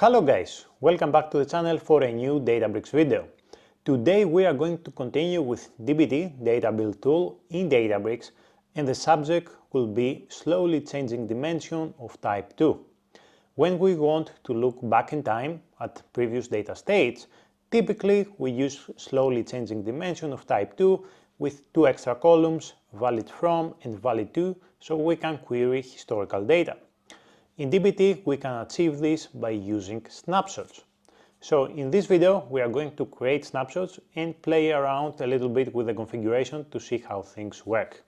Hello guys, welcome back to the channel for a new Databricks video. Today we are going to continue with DBT data build tool in Databricks, and the subject will be slowly changing dimension of type 2. When we want to look back in time at previous data states, typically we use slowly changing dimension of type 2 with two extra columns, valid from and valid to, so we can query historical data. In DBT, we can achieve this by using snapshots. So in this video, we are going to create snapshots and play around a little bit with the configuration to see how things work.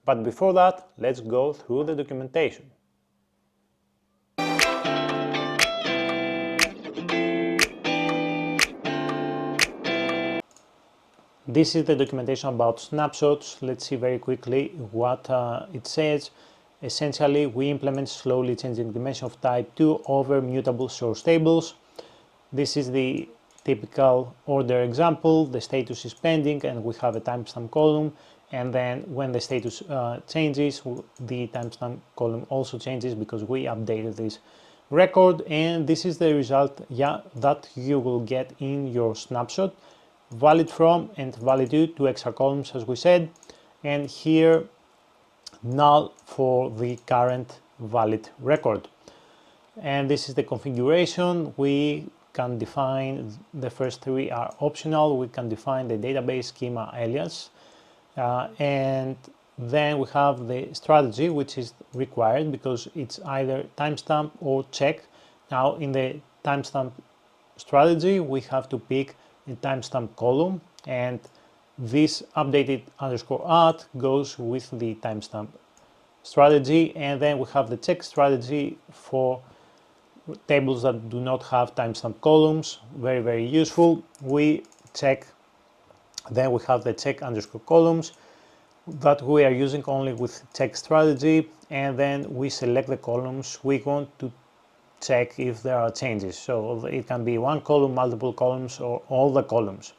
But before that, let's go through the documentation. This is the documentation about snapshots. Let's see very quickly what it says. Essentially, we implement slowly changing dimension of type 2 over mutable source tables. This is the typical order example. The status is pending and we have a timestamp column, and then when the status changes, the timestamp column also changes because we updated this record, and this is the result that you will get in your snapshot. Valid from and valid to, two extra columns as we said, and here null for the current valid record. And this is the configuration. We can define, the first three are optional. We can define the database schema alias, and then we have the strategy, which is required because it's either timestamp or check. Now in the timestamp strategy, we have to pick a timestamp column, and this updated underscore add goes with the timestamp strategy. And then we have the check strategy for tables that do not have timestamp columns. Very useful. We check, then we have the check underscore columns that we are using only with check strategy, and then we select the columns we want to check if there are changes. So it can be one column, multiple columns, or all the columns.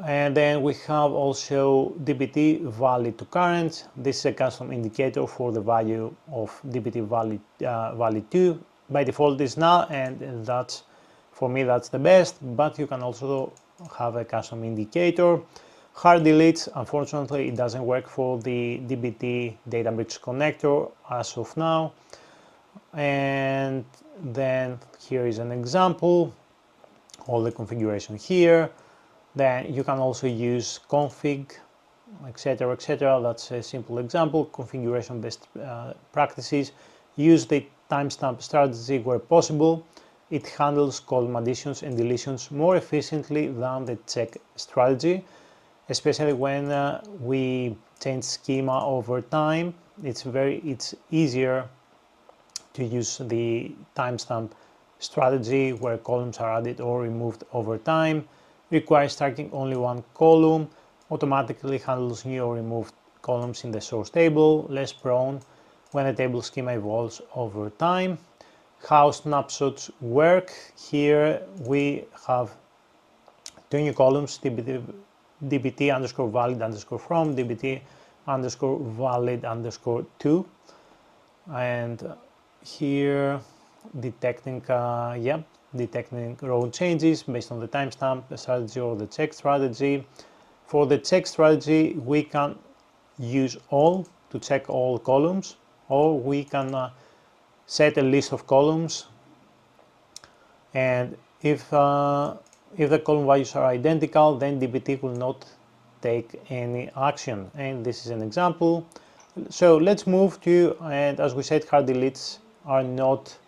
And then we have also DBT valid to current. This is a custom indicator for the value of DBT valid to. By default is null, and that's, for me, that's the best, but you can also have a custom indicator. Hard deletes, unfortunately it doesn't work for the DBT Databricks connector as of now. And then here is an example, all the configuration here. Then you can also use config, etc. That's a simple example. Configuration best practices. Use the timestamp strategy where possible. It handles column additions and deletions more efficiently than the check strategy, especially when we change schema over time. It's easier to use the timestamp strategy where columns are added or removed over time. Requires starting only one column, automatically handles new or removed columns in the source table, less prone when the table schema evolves over time. How snapshots work: here we have two new columns, dbt underscore valid underscore from, dbt underscore valid underscore to, and here detecting row changes based on the timestamp strategy or the check strategy. For the check strategy, we can use all to check all columns, or we can set a list of columns, and if the column values are identical, then DBT will not take any action, and this is an example. So let's move to, and as we said, hard deletes are not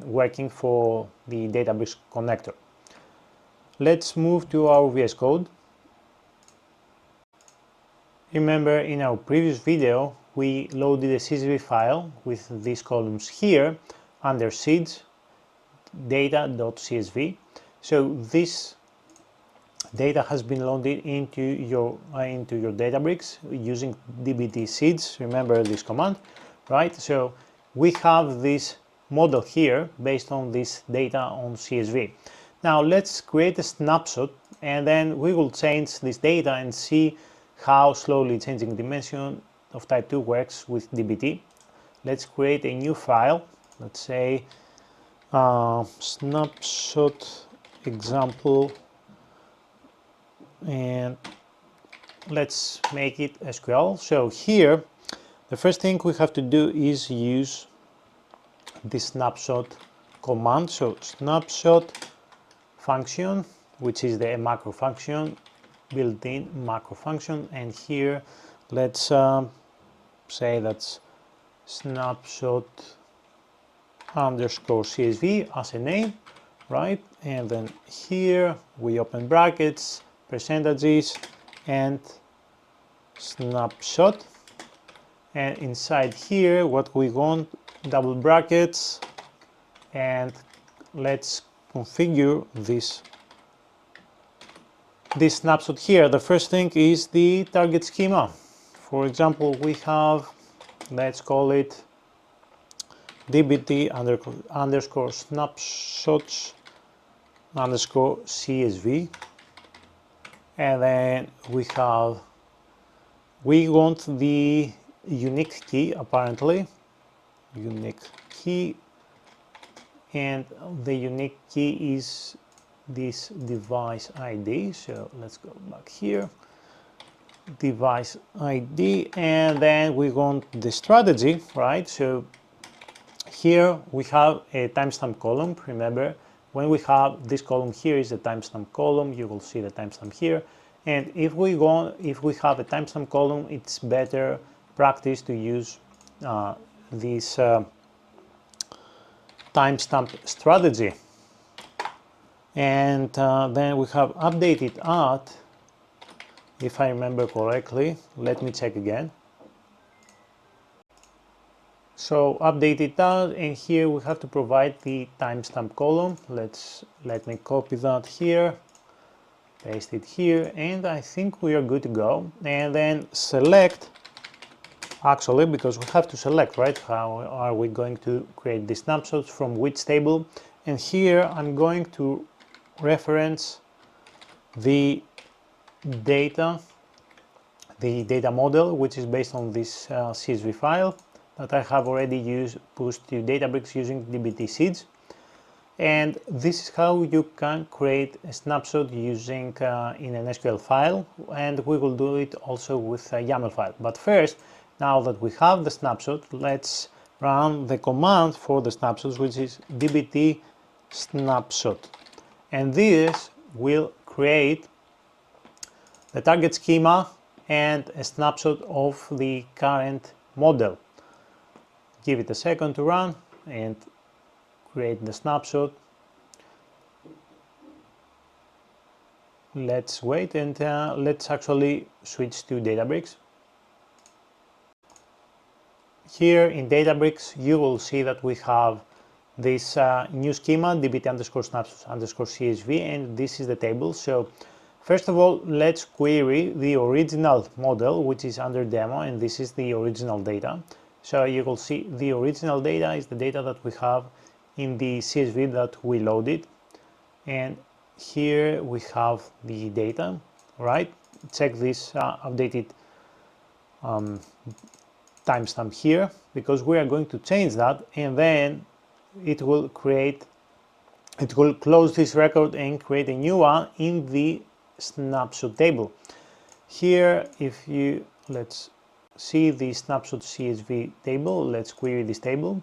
working for the Databricks connector. Let's move to our VS Code. Remember, in our previous video we loaded a CSV file with these columns here under seeds data.csv. So this data has been loaded into your Databricks using dbt seeds. Remember this command, right? So we have this model here based on this data on CSV. Now let's create a snapshot, and then we will change this data and see how slowly changing dimension of type 2 works with DBT. Let's create a new file. Let's say snapshot example, and let's make it SQL. So here, the first thing we have to do is use the snapshot command. So snapshot function, which is the macro function, built-in macro function, and here let's say that's snapshot underscore CSV as a name, right? And then here we open brackets, percentages, and snapshot. And inside here, what we want, double brackets, and let's configure this snapshot here. The first thing is the target schema. For example, we have, let's call it dbt underscore snapshots underscore CSV, and then we want the unique key, apparently unique key, and the unique key is this device ID. So let's go back here, device ID, and then we want the strategy, right? So here we have a timestamp column. Remember, when we have this column here is the timestamp column, you will see the timestamp here. And if we have a timestamp column, it's better practice to use this timestamp strategy. And then we have updated at, if I remember correctly. Let me check again. So updated that, and here we have to provide the timestamp column. Let me copy that here, paste it here, and I think we are good to go. And then select, actually, because we have to select, right? How are we going to create the snapshots, from which table? And here I'm going to reference the data model, which is based on this CSV file that I have already pushed to Databricks using dbt seeds. And this is how you can create a snapshot using in an SQL file, and we will do it also with a YAML file. But first, now that we have the snapshot, let's run the command for the snapshots, which is dbt snapshot. And this will create the target schema and a snapshot of the current model. Give it a second to run and create the snapshot. Let's wait, and let's actually switch to Databricks. Here in Databricks, you will see that we have this new schema, dbt underscore snapshots underscore CSV, and this is the table. So first of all, let's query the original model, which is under demo, and this is the original data. So you will see the original data is the data that we have in the CSV that we loaded. And here we have the data, right? Check this updated timestamp here, because we are going to change that, and then it will close this record and create a new one in the snapshot table. Here, let's see the snapshot CSV table. Let's query this table.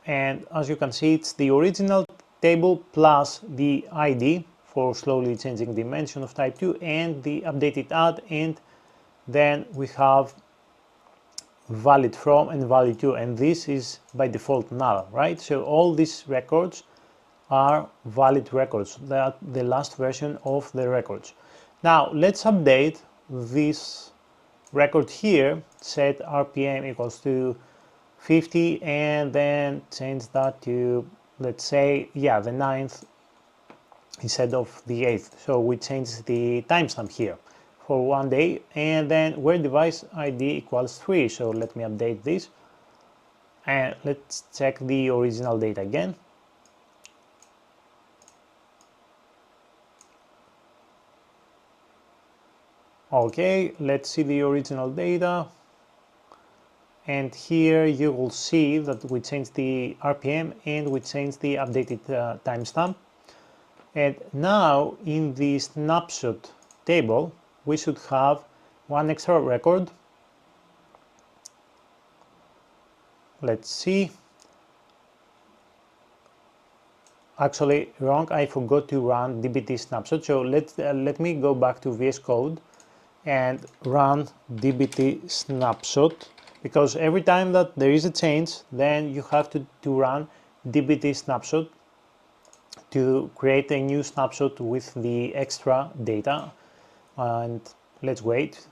And as you can see, it's the original table plus the ID for slowly changing dimension of type 2 and the updated at, and then we have valid from and valid to, and this is by default null, right? So all these records are valid records, that the last version of the records. Now let's update this record here, set RPM equals to 50, and then change that to, let's say, yeah, the 9th instead of the 8th. So we change the timestamp here for 1 day, and then where device ID equals 3. So let me update this, and let's check the original data again. Okay, let's see the original data, and here you will see that we changed the RPM and we changed the updated timestamp. And now in the snapshot table we should have one extra record. Let's see. Actually wrong, I forgot to run dbt snapshot, so let me go back to VS Code and run dbt snapshot, because every time that there is a change then you have to run dbt snapshot to create a new snapshot with the extra data. And let's wait.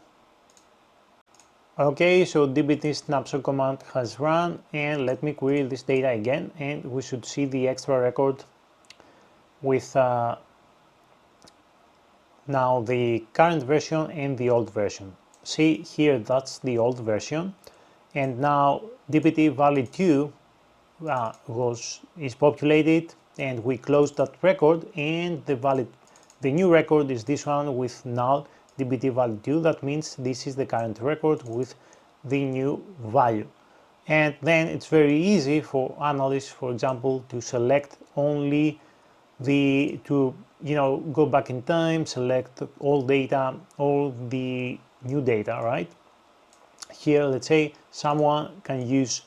Okay, so dbt snapshot command has run, and let me query this data again, and we should see the extra record with now the current version and the old version. See here, that's the old version, and now dbt valid 2 is populated, and we closed that record, and the new record is this one with null dbt valid 2. That means this is the current record with the new value. And then it's very easy for analysts, for example, to select only go back in time, select all data, all the new data, right? Here, let's say someone can use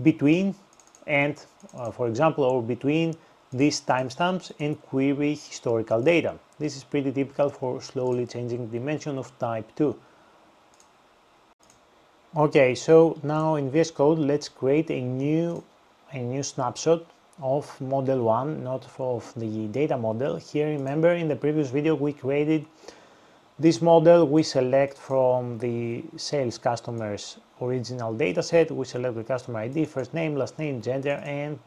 between and, for example, or between these timestamps and query historical data. This is pretty typical for slowly changing dimension of type 2. Okay, so now in VS Code, let's create a new snapshot of model 1, not of the data model. Here, remember, in the previous video we created this model. We select from the sales customers original dataset, we select the customer ID, first name, last name, gender, and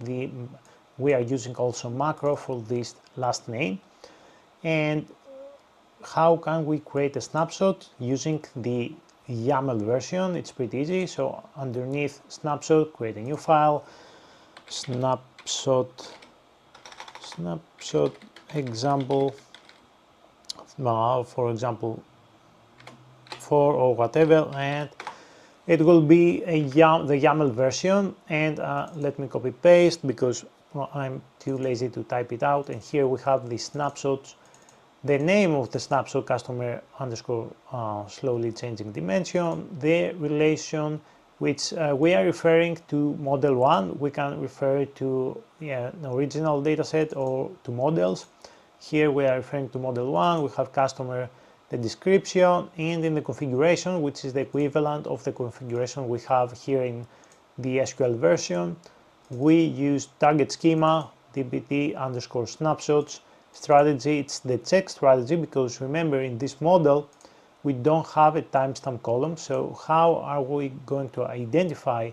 we are using also macro for this last name. And how can we create a snapshot using the YAML version? It's pretty easy. So underneath snapshot, create a new file, snapshot example, for example 4 or whatever, and it will be the YAML version. And let me copy paste because I'm too lazy to type it out. And here we have the snapshots, the name of the snapshot, customer underscore slowly changing dimension, the relation which we are referring to model 1. We can refer to an original dataset or to models. Here we are referring to model 1. We have customer, the description, and in the configuration, which is the equivalent of the configuration we have here in the SQL version, we use target schema, dbt underscore snapshots, strategy. It's the check strategy, because remember, in this model we don't have a timestamp column. So how are we going to identify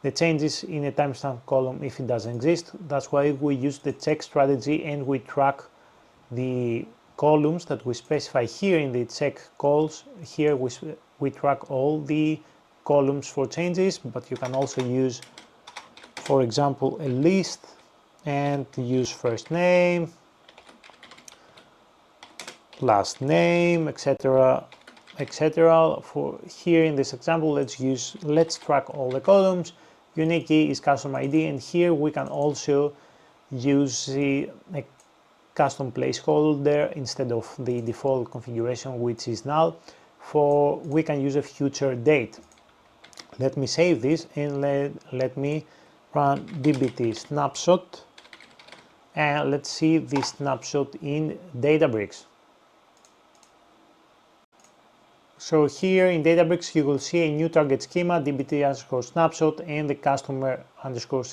the changes in a timestamp column if it doesn't exist? That's why we use the check strategy, and we track the columns that we specify here in the check calls. Here we track all the columns for changes, but you can also use, for example, a list and use first name, last name, etc., etc. For here in this example, let's track all the columns. Unique key is customer ID, and here we can also use a custom placeholder instead of the default configuration, which is null. We can use a future date. Let me save this and let me run dbt snapshot, and let's see the snapshot in Databricks. So here in Databricks you will see a new target schema, dbt underscore snapshot, and the customer underscore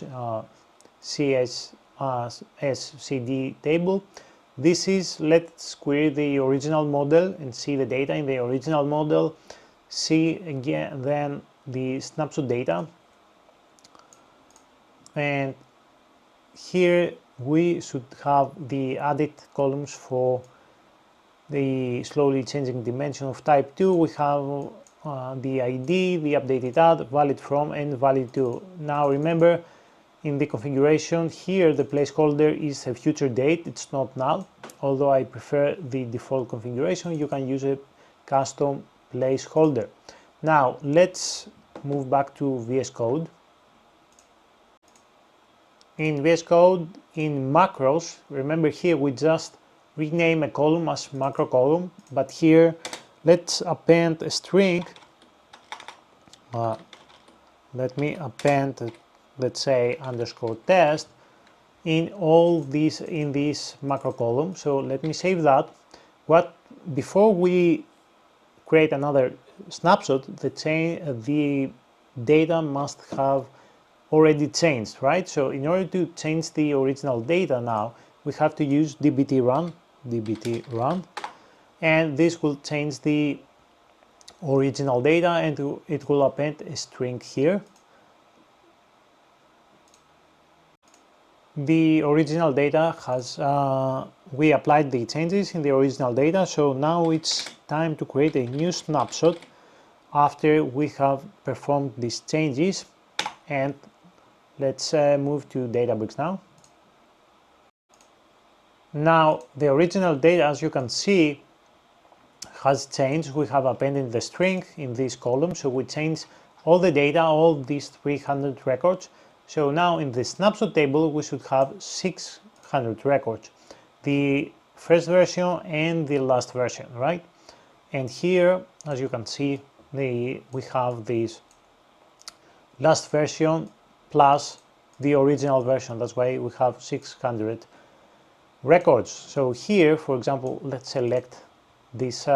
SCD table. This is, let's query the original model and see the data in the original model. See again then the snapshot data, and here we should have the added columns for the slowly changing dimension of type 2. We have the ID, the updated add, valid from, and valid to. Now remember, in the configuration here the placeholder is a future date, it's not null. Although I prefer the default configuration, you can use a custom placeholder. Now let's move back to VS Code. In VS Code, in macros, remember here we just rename a column as macro column, but here let's append a string. Let me append, let's say, underscore test in all these in this macro column. So let me save that. Before we create another snapshot, the data must have already changed, right? So in order to change the original data now, we have to use dbt run, and this will change the original data, and it will append a string here. The original data has, we applied the changes in the original data, so now it's time to create a new snapshot after we have performed these changes. And let's move to Databricks now. Now the original data, as you can see, has changed. We have appended the string in this column, so we changed all the data, all these 300 records. So now in the snapshot table we should have 600 records, the first version and the last version, right? And here, as you can see, we have this last version plus the original version. That's why we have 600 records. So here, for example, let's select this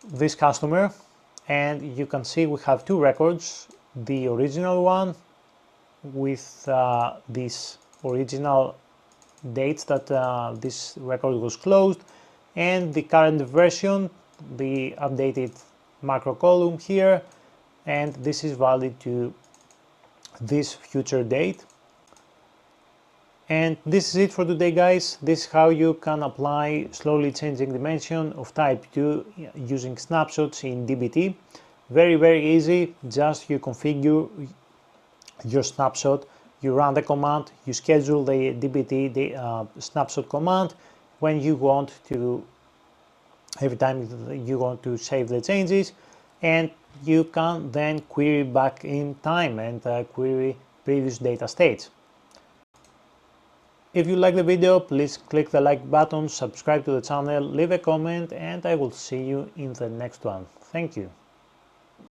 this customer, and you can see we have two records, the original one with this original dates that this record was closed, and the current version, the updated macro column here, and this is valid to this future date. And this is it for today, guys. This is how you can apply slowly changing dimension of type 2 using snapshots in dbt. Very easy. Just you configure your snapshot, you run the command, you schedule the dbt snapshot command when you want to, every time you want to save the changes, and you can then query back in time and query previous data states. If you like the video, please click the like button, subscribe to the channel, leave a comment, and I will see you in the next one. Thank you.